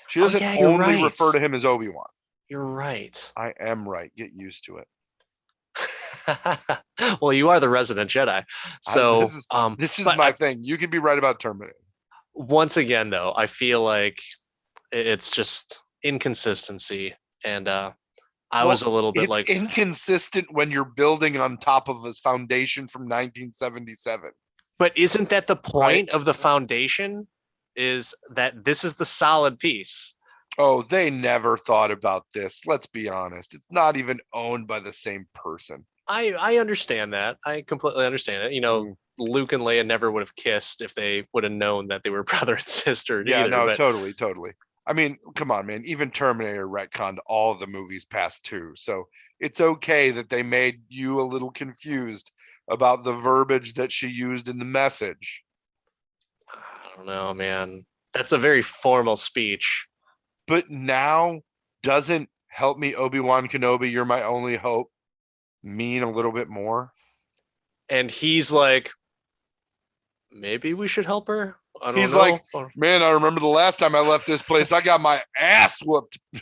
She Oh doesn't yeah, you're only right. refer to him as Obi-Wan. You're right. I am right. Get used to it. Well, you are the resident Jedi. I, this So, is this is but my thing. You can be right about Terminator. once again, though, I feel like it's just inconsistency, and I was Well, a little bit it's like, inconsistent when you're building on top of his foundation from 1977, but isn't that the right? point of the foundation? Is that this is the solid piece? Oh, they never thought about this. Let's be honest. It's not even owned by the same person. I understand that. I completely understand it. Mm. Luke and Leia never would have kissed if they would have known that they were brother and sister Yeah, either. no, But totally, totally. I mean, come on, man. Even Terminator retconned all of the movies past two. So it's okay that they made you a little confused about the verbiage that she used in the message. I don't know, man. That's a very formal speech. But now, doesn't "Help me, Obi-Wan Kenobi, you're my only hope" mean a little bit more? And he's like, maybe we should help her. I don't He's like, know. man, I remember the last time I left this place, I got my ass whooped. It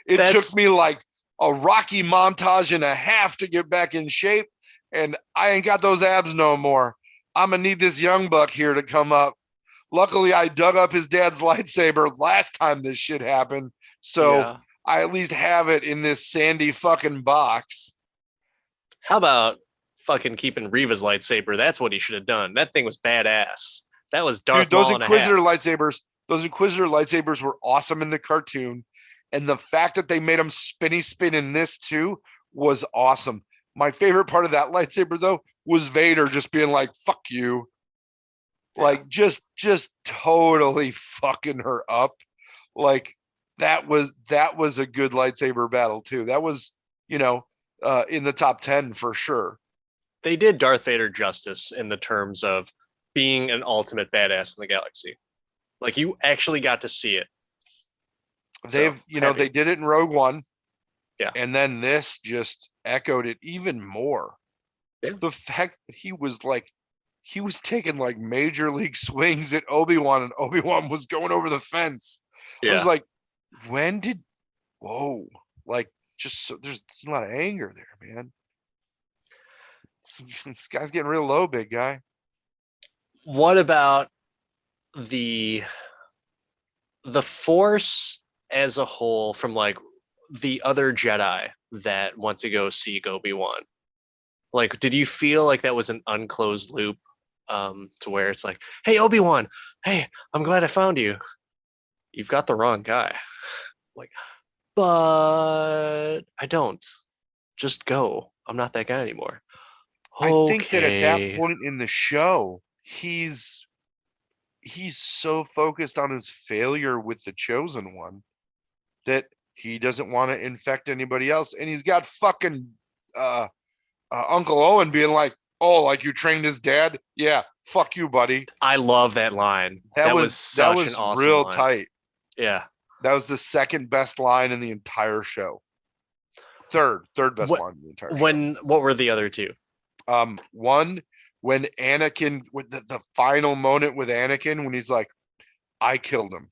took That's me like a Rocky montage and a half to get back in shape, and I ain't got those abs no more. I'm gonna need this young buck here to come up. Luckily, I dug up his dad's lightsaber last time this shit happened, so yeah. I at least have it in this sandy fucking box. How about fucking keeping Reva's lightsaber? That's what he should have done. That thing was badass. That was Dude, Darth Maul and a half. Those Inquisitor lightsabers were awesome in the cartoon. And the fact that they made them spinny spin in this too was awesome. My favorite part of that lightsaber though was Vader just being like, fuck you. Yeah. Like just totally fucking her up. Like that was a good lightsaber battle too. That was, in the top 10 for sure. They did Darth Vader justice in the terms of being an ultimate badass in the galaxy. Like, you actually got to see it. So They happy. did it in Rogue One. Yeah. And then this just echoed it even more. Yeah. The fact that he was taking like major league swings at Obi-Wan and Obi-Wan was going over the fence. I was Yeah. like, when did whoa, like just so, there's a lot of anger there, man. This guy's getting real low, big guy. What about the Force as a whole from like the other Jedi that want to go see Obi-Wan? Like, did you feel like that was an unclosed loop, to where it's like, hey, Obi-Wan, hey, I'm glad I found you. You've got the wrong guy. Like, but I don't. Just go. I'm not that guy anymore. I think that at that Okay. point in the show, he's so focused on his failure with the chosen one that he doesn't want to infect anybody else. And he's got fucking uh, Uncle Owen being like, oh, like you trained his dad? Yeah, fuck you, buddy. I love that line. That That was was such an awesome real line. tight. Yeah. That was the second best line in the entire show. Third best What line in the entire show. what were the other two? One, when Anakin, with the final moment with Anakin, when he's like, I killed him.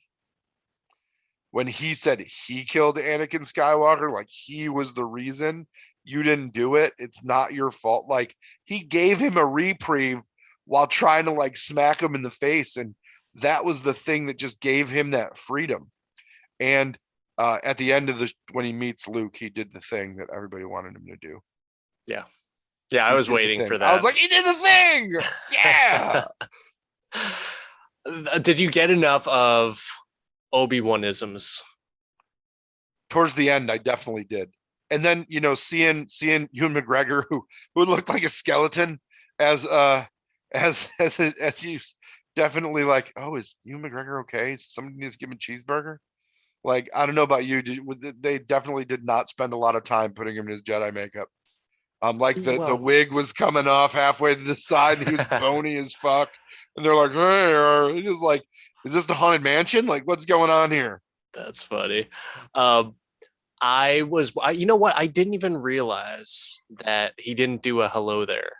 When he said he killed Anakin Skywalker, like he was the reason, you didn't do it, it's not your fault. Like he gave him a reprieve while trying to like smack him in the face. And that was the thing that just gave him that freedom. And at the end of when he meets Luke, he did the thing that everybody wanted him to do. Yeah. Yeah, I He was did the waiting thing. for I was that. like, he did the thing. Yeah. Did you get enough of Obi-Wanisms? Towards the end, I definitely did. And then, you know, seeing Ewan McGregor, who looked like a skeleton, as you definitely like, oh, is Ewan McGregor okay? Somebody needs to give him a cheeseburger. Like, I don't know about you, they definitely did not spend a lot of time putting him in his Jedi makeup. Like the Well, wig was coming off halfway to the side, and he was bony as fuck. And they're like, hey, it was like, is this the Haunted Mansion? Like, what's going on here? that's funny. You know what? I didn't even realize that he didn't do a hello there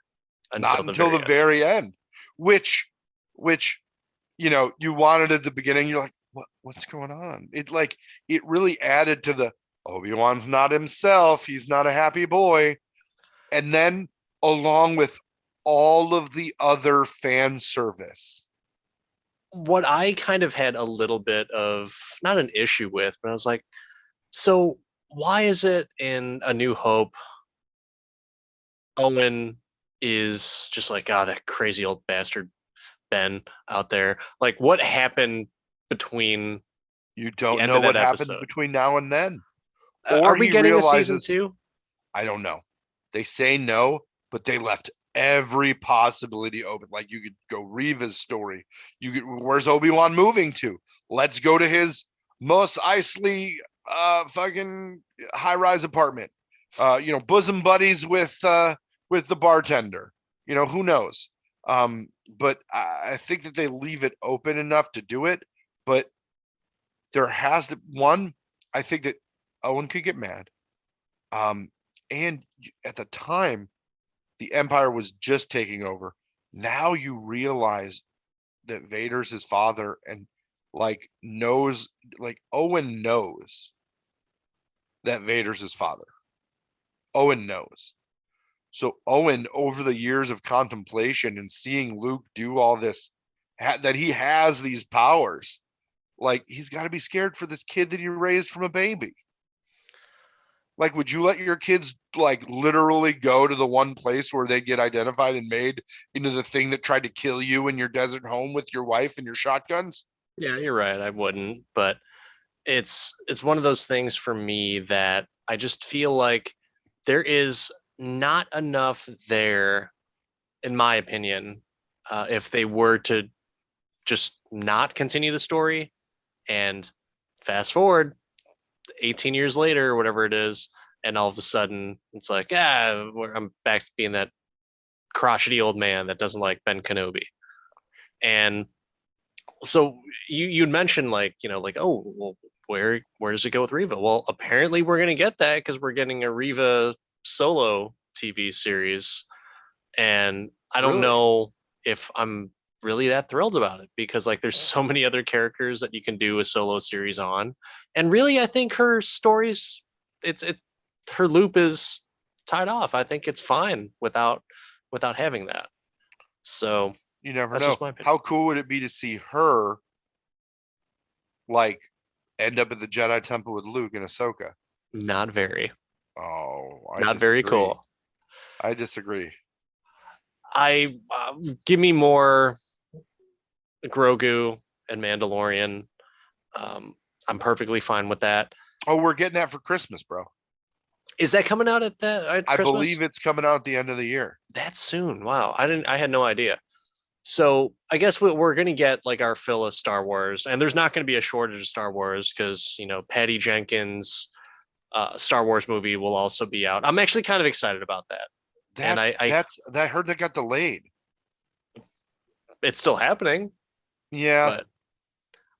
Not until the until very the end. very end, which you know, you wanted at the beginning. You're like, what's going on? It really added to the Obi-Wan's not himself. He's not a happy boy. And then along with all of the other fan service. What I kind of had a little bit of not an issue with, but I was like, so why is it in A New Hope Owen is just like, God, that crazy old bastard Ben out there? Like, what happened between You the don't end know of what that happened episode? between now and then. Are Or we he getting a season realizes, two? I don't know. They say no, but they left every possibility open. Like you could go Reva's story. Where's Obi-Wan moving to? Let's go to his Mos Eisley fucking high-rise apartment. You know, bosom buddies with the bartender. You know, who knows? But I think that they leave it open enough to do it. But there has to one, I think that Owen could get mad. Um, and at the time, the Empire was just taking over. Now you realize that Vader's his father, and like knows, like Owen knows that Vader's his father. Owen knows. So Owen, over the years of contemplation and seeing Luke do all this, that he has these powers, like he's got to be scared for this kid that he raised from a baby. Like, would you let your kids like literally go to the one place where they'd get identified and made into the thing that tried to kill you in your desert home with your wife and your shotguns? Yeah, you're right. I wouldn't, but it's one of those things for me that I just feel like there is not enough there, in my opinion, if they were to just not continue the story and fast forward 18 years later or whatever it is, and all of a sudden it's like, yeah, I'm back to being that crotchety old man that doesn't like Ben Kenobi. And so you'd mentioned like, like, oh, well, where does it go with Riva? Well, apparently we're gonna get that because we're getting a Riva solo TV series, and I don't Really? know if I'm really that thrilled about it because like there's so many other characters that you can do a solo series on, and really I think her stories, it's her loop is tied off. I think it's fine without having that. So You never that's know. just my opinion. How cool would it be to see her like end up at the Jedi Temple with Luke and Ahsoka? Not very, Oh, I not very disagree. cool. I disagree. I give me more Grogu and Mandalorian. Um, I'm perfectly fine with that. Oh, we're getting that for Christmas, bro. Is that coming out at I Christmas? believe it's coming out at the end of the year. That's soon. Wow, I didn't. I had no idea. So I guess we're going to get like our fill of Star Wars, and there's not going to be a shortage of Star Wars because Patty Jenkins' Star Wars movie will also be out. I'm actually kind of excited about that, and I heard that got delayed. it's still happening, Yeah.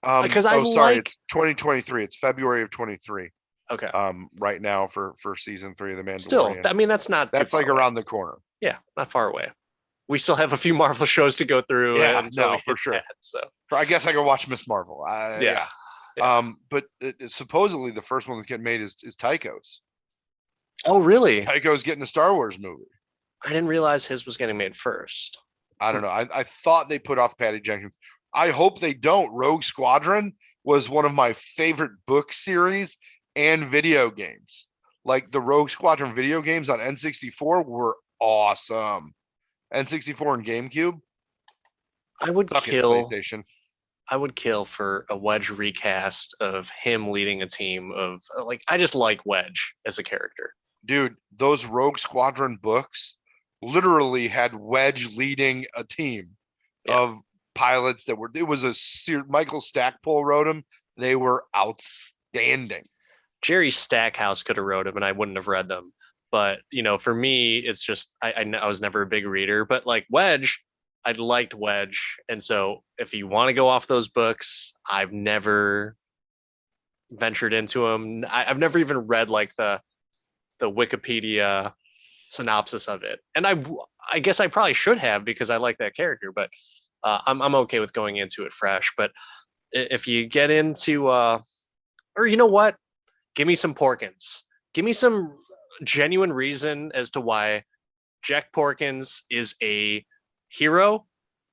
but because I Sorry, like it's 2023. It's February of 23. okay. Right now for season 3 of The Still, Mandalorian. I mean that's not too That's far like away. around the corner. Yeah, not far away. We still have a few Marvel shows to go through Yeah, until we no, for hit sure. that. So I guess I could watch Miss Marvel. yeah, Yeah. yeah. But supposedly the first one that's getting made is Taiko's. Oh, really? Taiko's getting a Star Wars movie. I didn't realize his was getting made first. I don't know. I thought they put off Patty Jenkins. I hope they don't. Rogue Squadron was one of my favorite book series and video games. Like the Rogue Squadron video games on N64 were awesome. N64 and GameCube. I would Suck it, kill. PlayStation. I would kill for a Wedge recast of him leading a team of like I just like Wedge as a character. Dude, those Rogue Squadron books literally had Wedge leading a team Yeah. of pilots that were, it was Michael Stackpole wrote them. They were outstanding. Jerry Stackhouse could have wrote them and I wouldn't have read them. But for me, it's just I was never a big reader. But like Wedge, I liked Wedge, and so if you want to go off those books, I've never ventured into them. I've never even read like the Wikipedia synopsis of it, and I guess I probably should have because I like that character. But I'm okay with going into it fresh. But if you get into or you know what, give me some Porkins. Give me some genuine reason as to why Jack Porkins is a hero,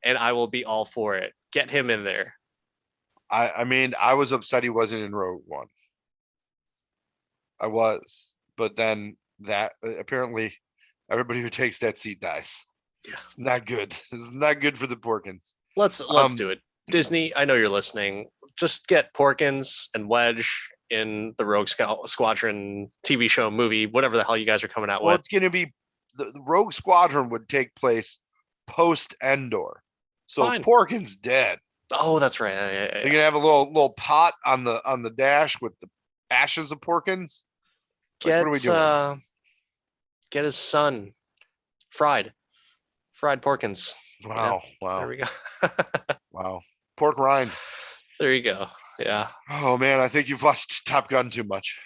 and I will be all for it. Get him in there. I mean, I was upset he wasn't in Rogue One. I was, but then that apparently everybody who takes that seat dies. Yeah. Not good. It's not good for the Porkins. Let's do it. Disney, I know you're listening. Just get Porkins and Wedge in the Rogue Squadron TV show, movie, whatever the hell you guys are coming out Well, with. it's going to be the Rogue Squadron would take place post Endor, so Fine. Porkins dead. Oh, that's right. You're gonna have a little pot on the dash with the ashes of Porkins. Like, what are we doing? Get his son fried Porkins. Wow, There wow, we go. wow. Pork rind. There you go. Yeah. Oh man, I think you've watched Top Gun too much.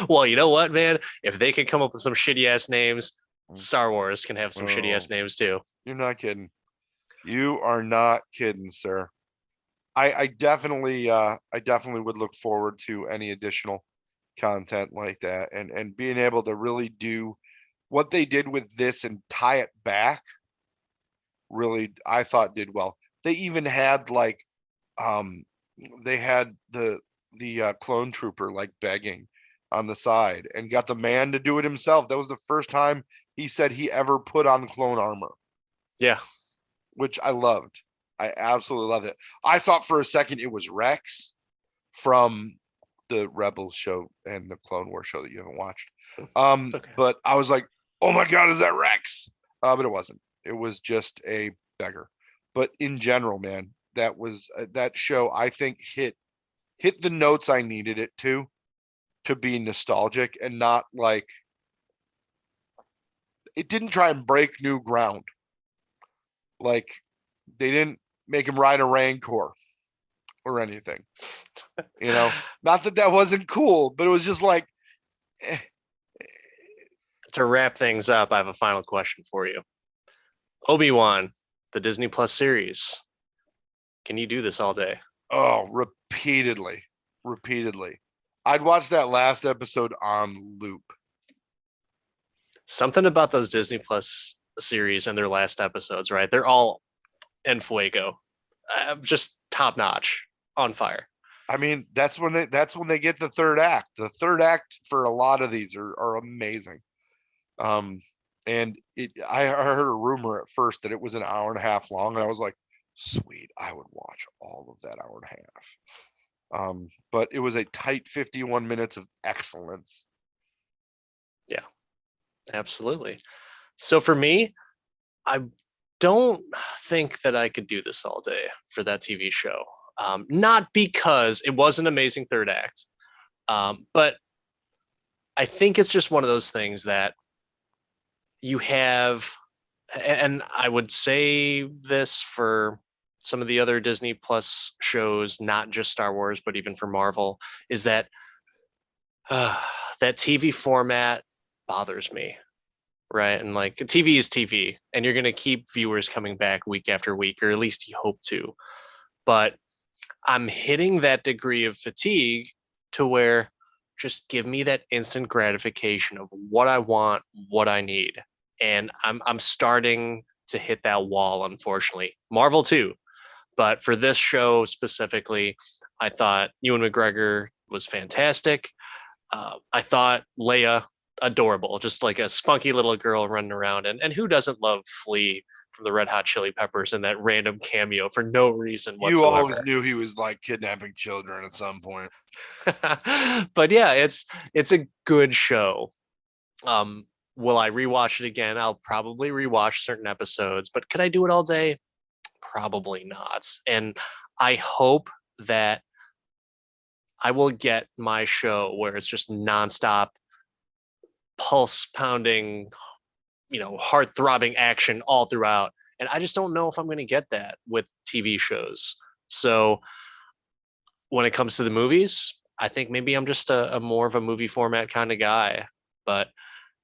Well, you know what, man? If they can come up with some shitty ass names, Star Wars can have some shitty ass names too. You're not kidding. You are not kidding, sir. I definitely would look forward to any additional content like that, and being able to really do what they did with this and tie it back. Really, I thought did well. They even had like, they had the clone trooper like begging on the side and got the man to do it himself. That was the first time he said he ever put on clone armor. Yeah. Which I loved. I absolutely loved it. I thought for a second it was Rex from the Rebels show and the Clone Wars show that you haven't watched. Okay. But I was like, oh my God, is that Rex? But it wasn't. It was just a beggar. But in general, man, that show, I think hit the notes I needed it to be nostalgic and not like, it didn't try and break new ground. Like, they didn't make him ride a Rancor or anything. Not that that wasn't cool, but it was just like, To wrap things up, I have a final question for you. Obie Wan, the Disney Plus series. Can you do this all day? oh, repeatedly. I'd watch that last episode on loop. Something about those Disney Plus series and their last episodes, right? They're all en fuego, just top notch, on fire. I mean, that's when they get the third act. The third act for a lot of these are amazing. And I heard a rumor at first that it was an hour and a half long, and I was like, sweet, I would watch all of that hour and a half. But it was a tight 51 minutes of excellence. Yeah, absolutely. So for me, I don't think that I could do this all day for that TV show. Not because it was an amazing third act, but I think it's just one of those things that you have, and I would say this for some of the other Disney Plus shows, not just Star Wars, but even for Marvel, is that that TV format bothers me, right? And like TV is TV, and you're going to keep viewers coming back week after week, or at least you hope to. But I'm hitting that degree of fatigue to where just give me that instant gratification of what I want, what I need. And I'm starting to hit that wall, unfortunately. Marvel too. But for this show specifically, I thought Ewan McGregor was fantastic. I thought Leia adorable, just like a spunky little girl running around. And who doesn't love Flea from the Red Hot Chili Peppers in that random cameo for no reason You whatsoever? always knew he was like kidnapping children at some point. But yeah, it's a good show. Will I rewatch it again? I'll probably rewatch certain episodes, but could I do it all day? Probably not. And I hope that I will get my show where it's just nonstop pulse pounding, heart throbbing action all throughout. And I just don't know if I'm going to get that with TV shows. So when it comes to the movies, I think maybe I'm just a more of a movie format kind of guy. But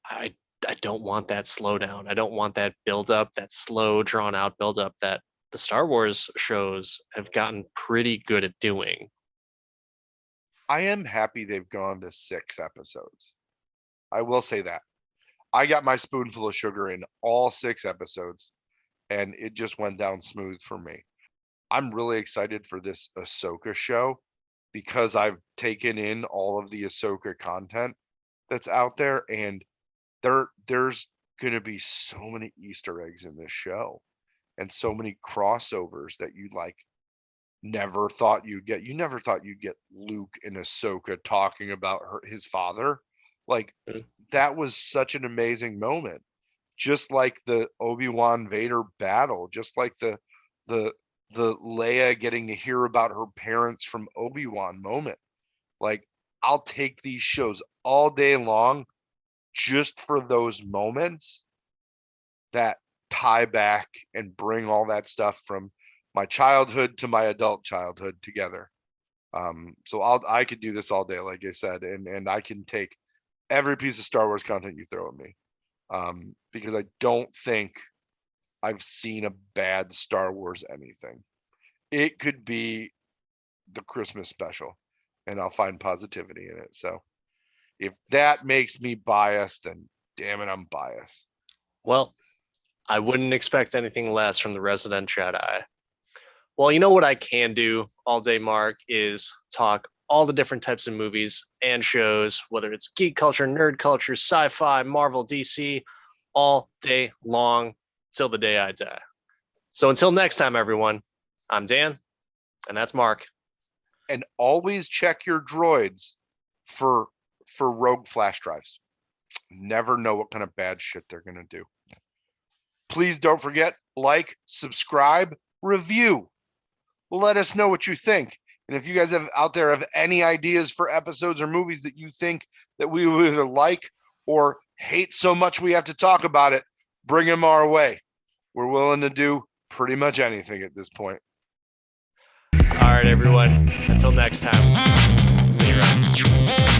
I I don't want that slowdown. I don't want that build up, that slow, drawn out build up that the Star Wars shows have gotten pretty good at doing. I am happy they've gone to 6 episodes. I will say that. I got my spoonful of sugar in all 6 episodes, and it just went down smooth for me. I'm really excited for this Ahsoka show because I've taken in all of the Ahsoka content that's out there, and there's gonna be so many Easter eggs in this show and so many crossovers that you like never thought you'd get. You never thought you'd get Luke and Ahsoka talking about his father. Like Mhm. that was such an amazing moment. Just like the Obi-Wan Vader battle, just like the the Leia getting to hear about her parents from Obi-Wan moment. Like I'll take these shows all day long just for those moments that tie back and bring all that stuff from my childhood to my adult childhood together. So I could do this all day, like I said, and I can take every piece of Star Wars content you throw at me, because I don't think I've seen a bad Star Wars anything. It could be the Christmas special, and I'll find positivity in it. So if that makes me biased, then damn it, I'm biased. Well, I wouldn't expect anything less from the Resident Jedi. Well, you know what I can do all day, Mark, is talk all the different types of movies and shows, whether it's geek culture, nerd culture, sci-fi, Marvel, DC, all day long till the day I die. So until next time, everyone, I'm Dan, and that's Mark. And always check your droids for rogue flash drives. Never know what kind of bad shit they're gonna do. Please don't forget, like, subscribe, review. Let us know what you think. And if you guys have out there have any ideas for episodes or movies that you think that we would either like or hate so much we have to talk about it, bring them our way. We're willing to do pretty much anything at this point. All right, everyone. Until next time. See you around.